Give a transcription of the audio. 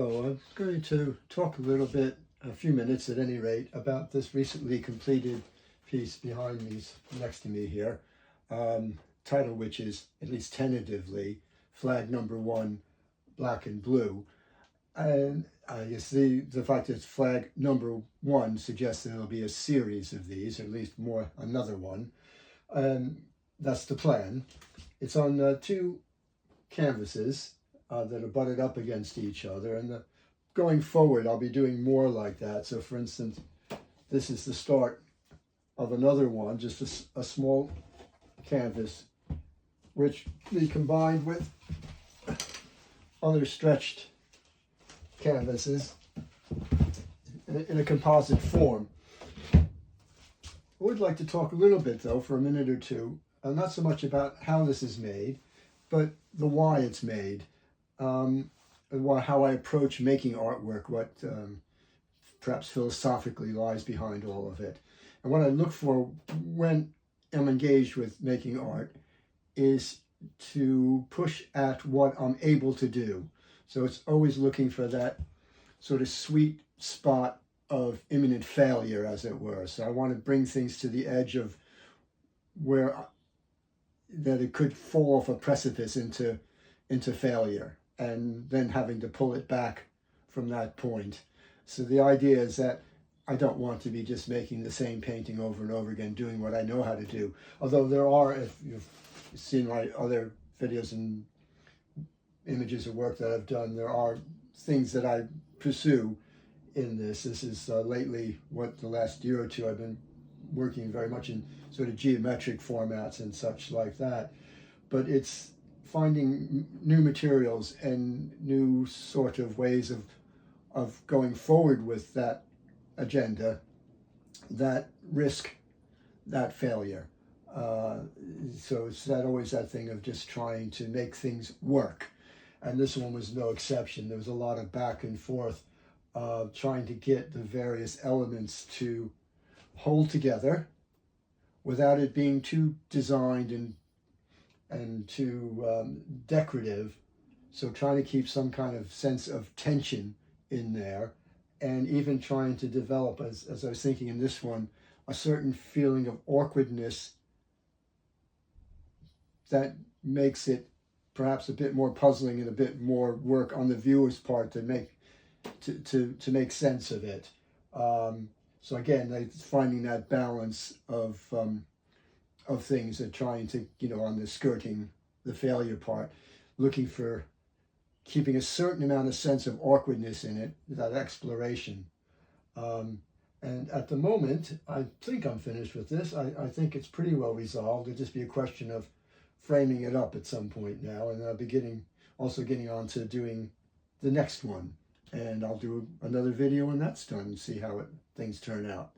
So I'm going to talk a little bit, a few minutes at any rate, about this recently completed piece behind me, next to me here, title which is, at least tentatively, Flag Number 1, Black and Blue. And I guess the fact that it's Flag Number 1 suggests that there'll be a series of these, or at least another one. And that's the plan. It's on two canvases that are butted up against each other, and going forward I'll be doing more like that. So for instance, this is the start of another one, just a small canvas which we combined with other stretched canvases in a composite form. I would like to talk a little bit though for a minute or two, not so much about how this is made, but the why it's made. How I approach making artwork, what perhaps philosophically lies behind all of it. And what I look for when I'm engaged with making art is to push at what I'm able to do. So it's always looking for that sort of sweet spot of imminent failure, as it were. So I want to bring things to the edge of where that it could fall off a precipice into failure, and then having to pull it back from that point. So the idea is that I don't want to be just making the same painting over and over again, doing what I know how to do. Although there are, if you've seen my other videos and images of work that I've done, there are things that I pursue in this. This is lately, the last year or two, I've been working very much in sort of geometric formats and such like that. But it's finding new materials and new sort of ways of going forward with that agenda that risk that failure. So it's always that thing of just trying to make things work. And this one was no exception. There was a lot of back and forth trying to get the various elements to hold together without it being too designed and too decorative. So trying to keep some kind of sense of tension in there, and even trying to develop, as I was thinking in this one, a certain feeling of awkwardness that makes it perhaps a bit more puzzling and a bit more work on the viewer's part to make sense of it. So again, finding that balance of things and trying to, on the skirting, the failure part, looking for keeping a certain amount of sense of awkwardness in it, that exploration. And at the moment, I think I'm finished with this. I think it's pretty well resolved. It'll just be a question of framing it up at some point now, and I'll be getting on to doing the next one. And I'll do another video when that's done and see how things turn out.